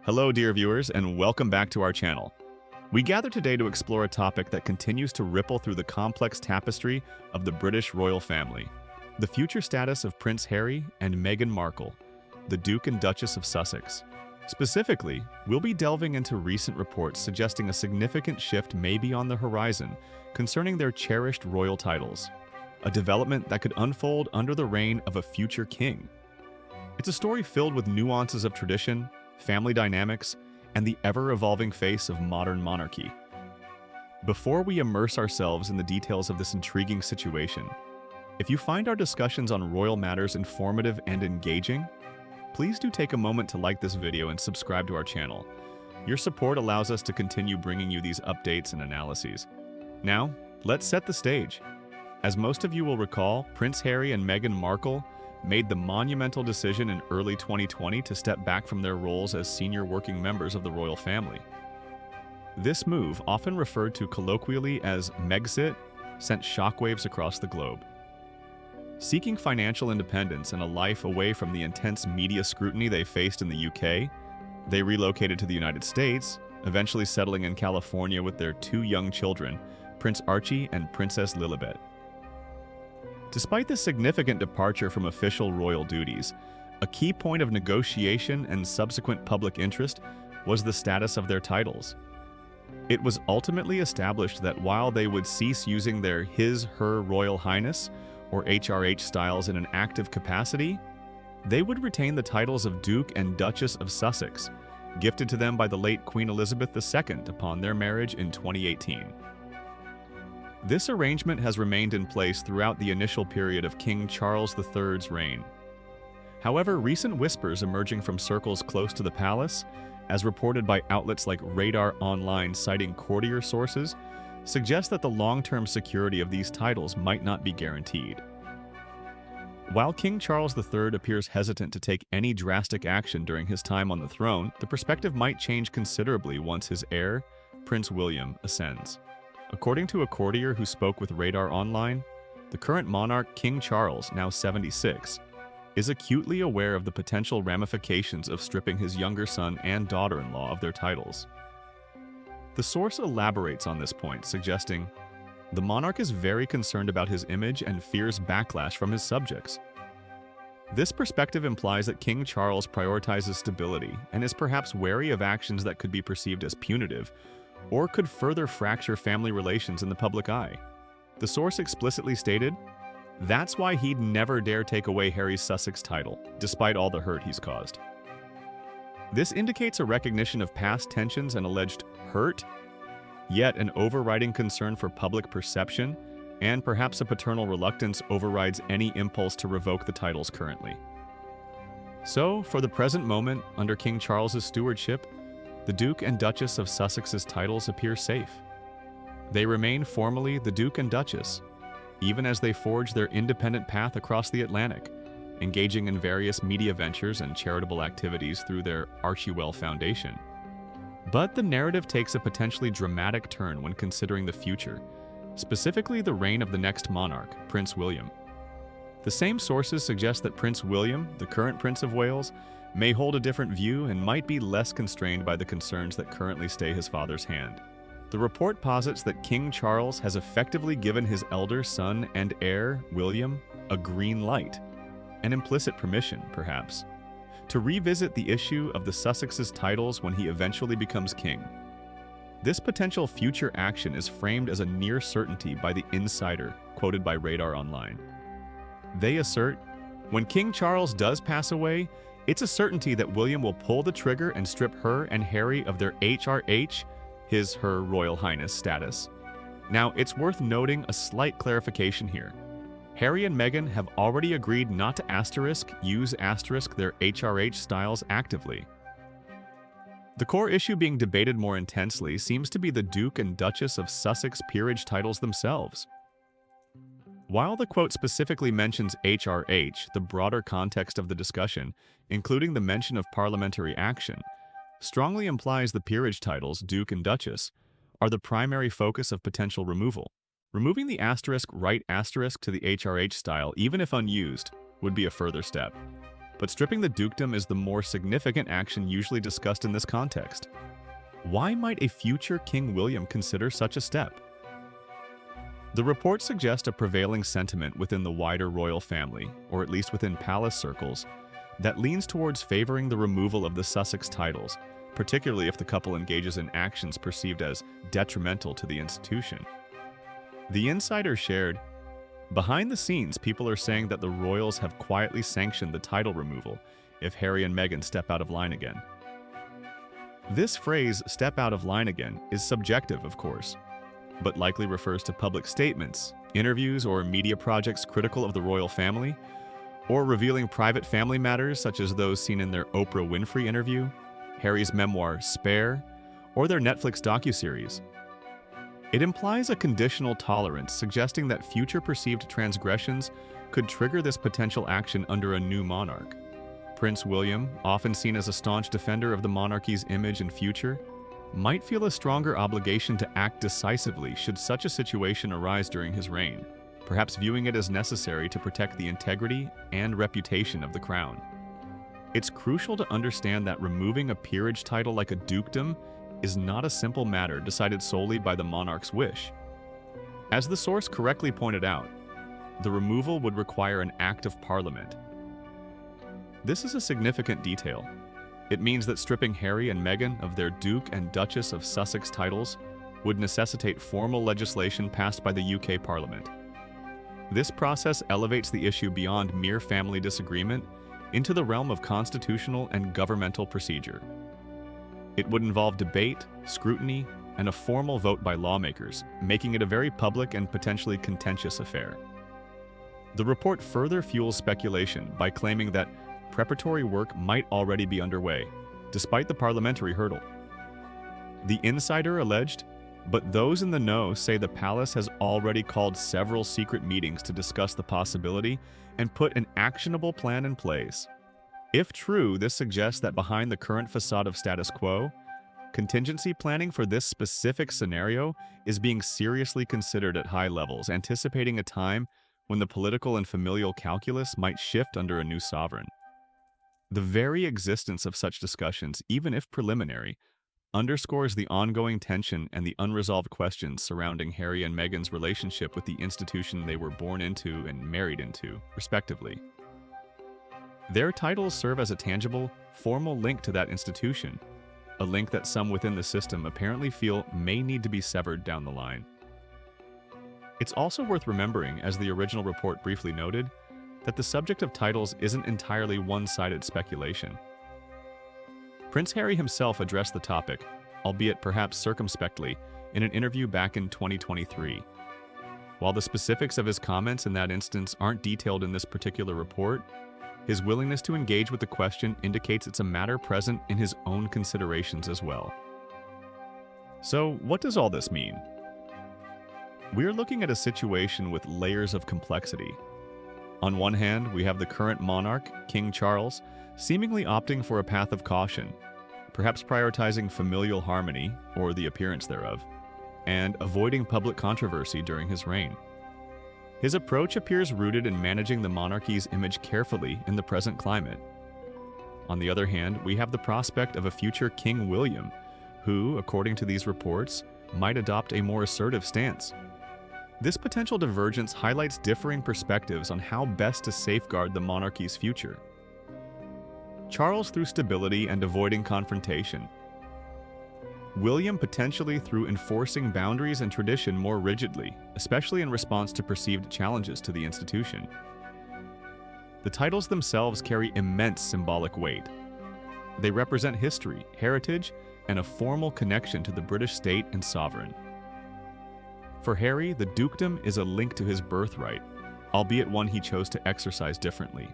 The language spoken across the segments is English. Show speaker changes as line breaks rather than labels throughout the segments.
Hello, dear viewers, and welcome back to our channel. We gather today to explore a topic that continues to ripple through the complex tapestry of the British royal family: the future status of Prince Harry and Meghan Markle, the Duke and Duchess of Sussex. Specifically, we'll be delving into recent reports suggesting a significant shift may be on the horizon concerning their cherished royal titles, a development that could unfold under the reign of a future king. It's a story filled with nuances of tradition, family dynamics, and the ever-evolving face of modern monarchy. Before we immerse ourselves in the details of this intriguing situation, if you find our discussions on royal matters informative and engaging, please do take a moment to like this video and subscribe to our channel. Your support allows us to continue bringing you these updates and analyses. Now, let's set the stage. As most of you will recall, Prince Harry and Meghan Markle made the monumental decision in early 2020 to step back from their roles as senior working members of the royal family. This move, often referred to colloquially as Megxit, sent shockwaves across the globe. Seeking financial independence and a life away from the intense media scrutiny they faced in the UK, they relocated to the United States, eventually settling in California with their two young children, Prince Archie and Princess Lilibet. Despite this significant departure from official royal duties, a key point of negotiation and subsequent public interest was the status of their titles. It was ultimately established that while they would cease using their His/Her Royal Highness, or HRH styles in an active capacity, they would retain the titles of Duke and Duchess of Sussex, gifted to them by the late Queen Elizabeth II upon their marriage in 2018. This arrangement has remained in place throughout the initial period of King Charles III's reign. However, recent whispers emerging from circles close to the palace, as reported by outlets like Radar Online citing courtier sources, suggest that the long-term security of these titles might not be guaranteed. While King Charles III appears hesitant to take any drastic action during his time on the throne, the perspective might change considerably once his heir, Prince William, ascends. According to a courtier who spoke with Radar Online, the current monarch, King Charles, now 76, is acutely aware of the potential ramifications of stripping his younger son and daughter-in-law of their titles. The source elaborates on this point, suggesting, the monarch is very concerned about his image and fears backlash from his subjects. This perspective implies that King Charles prioritizes stability and is perhaps wary of actions that could be perceived as punitive or could further fracture family relations in the public eye. The source explicitly stated, that's why he'd never dare take away Harry's Sussex title, despite all the hurt he's caused. This indicates a recognition of past tensions and alleged hurt, yet an overriding concern for public perception, and perhaps a paternal reluctance overrides any impulse to revoke the titles currently. So, for the present moment, under King Charles's stewardship, the Duke and Duchess of Sussex's titles appear safe. They remain formally the Duke and Duchess, even as they forge their independent path across the Atlantic, engaging in various media ventures and charitable activities through their Archewell Foundation. But the narrative takes a potentially dramatic turn when considering the future, specifically the reign of the next monarch, Prince William. The same sources suggest that Prince William, the current Prince of Wales, may hold a different view and might be less constrained by the concerns that currently stay his father's hand. The report posits that King Charles has effectively given his elder son and heir, William, a green light, an implicit permission, perhaps, to revisit the issue of the Sussex's titles when he eventually becomes king. This potential future action is framed as a near certainty by the insider, quoted by Radar Online. They assert, when King Charles does pass away, it's a certainty that William will pull the trigger and strip her and Harry of their HRH, His/Her Royal Highness status. Now, it's worth noting a slight clarification here. Harry and Meghan have already agreed not to use their HRH styles actively. The core issue being debated more intensely seems to be the Duke and Duchess of Sussex peerage titles themselves. While the quote specifically mentions HRH, the broader context of the discussion, including the mention of parliamentary action, strongly implies the peerage titles, Duke and Duchess, are the primary focus of potential removal. Removing the *right* to the HRH style, even if unused, would be a further step. but stripping the dukedom is the more significant action usually discussed in this context. Why might a future King William consider such a step? The reports suggest a prevailing sentiment within the wider royal family, or at least within palace circles, that leans towards favoring the removal of the Sussex titles, particularly if the couple engages in actions perceived as detrimental to the institution. The insider shared, "Behind the scenes, people are saying that the royals have quietly sanctioned the title removal if Harry and Meghan step out of line again." This phrase, "step out of line again," is subjective, of course, but likely refers to public statements, interviews, or media projects critical of the royal family, or revealing private family matters such as those seen in their Oprah Winfrey interview, Harry's memoir Spare, or their Netflix docuseries. It implies a conditional tolerance, suggesting that future perceived transgressions could trigger this potential action under a new monarch. Prince William, often seen as a staunch defender of the monarchy's image and future, might feel a stronger obligation to act decisively should such a situation arise during his reign, perhaps viewing it as necessary to protect the integrity and reputation of the crown. It's crucial to understand that removing a peerage title like a dukedom is not a simple matter decided solely by the monarch's wish. As the source correctly pointed out, the removal would require an act of parliament. This is a significant detail. It means that stripping Harry and Meghan of their Duke and Duchess of Sussex titles would necessitate formal legislation passed by the UK Parliament. This process elevates the issue beyond mere family disagreement into the realm of constitutional and governmental procedure. It would involve debate, scrutiny, and a formal vote by lawmakers, making it a very public and potentially contentious affair. The report further fuels speculation by claiming that preparatory work might already be underway, despite the parliamentary hurdle. The insider alleged, but those in the know say the palace has already called several secret meetings to discuss the possibility and put an actionable plan in place. If true, this suggests that behind the current facade of status quo, contingency planning for this specific scenario is being seriously considered at high levels, anticipating a time when the political and familial calculus might shift under a new sovereign. The very existence of such discussions, even if preliminary, underscores the ongoing tension and the unresolved questions surrounding Harry and Meghan's relationship with the institution they were born into and married into, respectively. Their titles serve as a tangible, formal link to that institution, a link that some within the system apparently feel may need to be severed down the line. It's also worth remembering, as the original report briefly noted, that the subject of titles isn't entirely one-sided speculation. Prince Harry himself addressed the topic, albeit perhaps circumspectly, in an interview back in 2023. While the specifics of his comments in that instance aren't detailed in this particular report, his willingness to engage with the question indicates it's a matter present in his own considerations as well. So, what does all this mean? We're looking at a situation with layers of complexity. On one hand, we have the current monarch, King Charles, seemingly opting for a path of caution, perhaps prioritizing familial harmony, or the appearance thereof, and avoiding public controversy during his reign. His approach appears rooted in managing the monarchy's image carefully in the present climate. On the other hand, we have the prospect of a future King William, who, according to these reports, might adopt a more assertive stance. This potential divergence highlights differing perspectives on how best to safeguard the monarchy's future. Charles through stability and avoiding confrontation. William potentially through enforcing boundaries and tradition more rigidly, especially in response to perceived challenges to the institution. The titles themselves carry immense symbolic weight. They represent history, heritage, and a formal connection to the British state and sovereign. For Harry, the dukedom is a link to his birthright, albeit one he chose to exercise differently.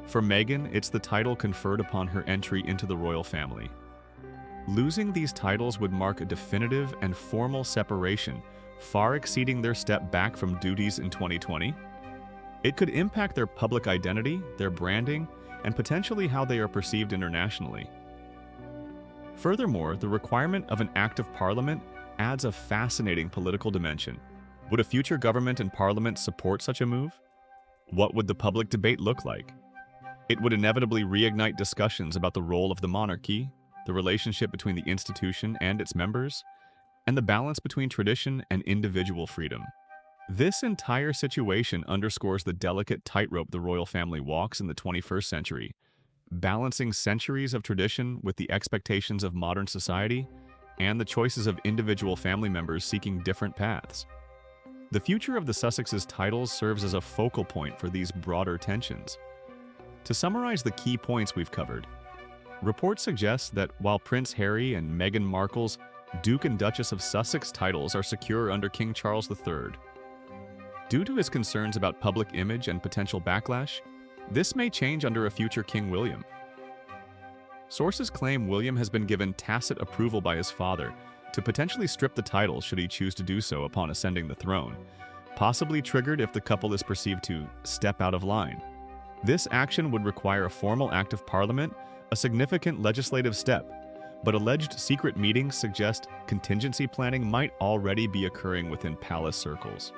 For Meghan, it's the title conferred upon her entry into the royal family. Losing these titles would mark a definitive and formal separation, far exceeding their step back from duties in 2020. It could impact their public identity, their branding, and potentially how they are perceived internationally. Furthermore, the requirement of an act of parliament adds a fascinating political dimension. Would a future government and parliament support such a move? What would the public debate look like? It would inevitably reignite discussions about the role of the monarchy, the relationship between the institution and its members, and the balance between tradition and individual freedom. This entire situation underscores the delicate tightrope the royal family walks in the 21st century, balancing centuries of tradition with the expectations of modern society and the choices of individual family members seeking different paths. The future of the Sussex's titles serves as a focal point for these broader tensions. To summarize the key points we've covered, reports suggest that while Prince Harry and Meghan Markle's Duke and Duchess of Sussex titles are secure under King Charles III, due to his concerns about public image and potential backlash, this may change under a future King William. Sources claim William has been given tacit approval by his father to potentially strip the title should he choose to do so upon ascending the throne, possibly triggered if the couple is perceived to step out of line. This action would require a formal act of Parliament, a significant legislative step, but alleged secret meetings suggest contingency planning might already be occurring within palace circles.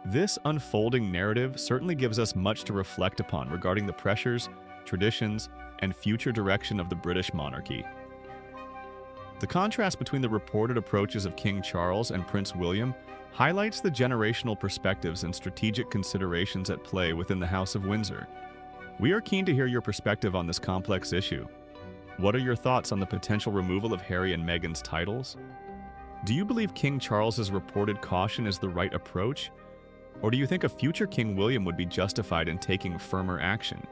This unfolding narrative certainly gives us much to reflect upon regarding the pressures, traditions, and future direction of the British monarchy. The contrast between the reported approaches of King Charles and Prince William highlights the generational perspectives and strategic considerations at play within the House of Windsor. We are keen to hear your perspective on this complex issue. What are your thoughts on the potential removal of Harry and Meghan's titles? Do you believe King Charles's reported caution is the right approach? Or do you think a future King William would be justified in taking firmer action?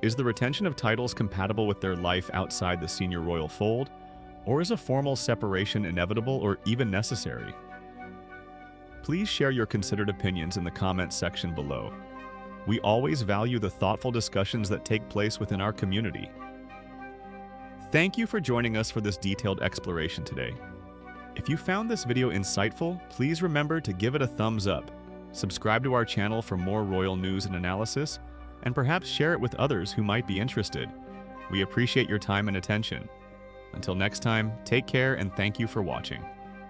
Is the retention of titles compatible with their life outside the senior royal fold? Or is a formal separation inevitable or even necessary? Please share your considered opinions in the comments section below. We always value the thoughtful discussions that take place within our community. Thank you for joining us for this detailed exploration today. If you found this video insightful, please remember to give it a thumbs up, subscribe to our channel for more royal news and analysis, and perhaps share it with others who might be interested. We appreciate your time and attention. Until next time, take care and thank you for watching.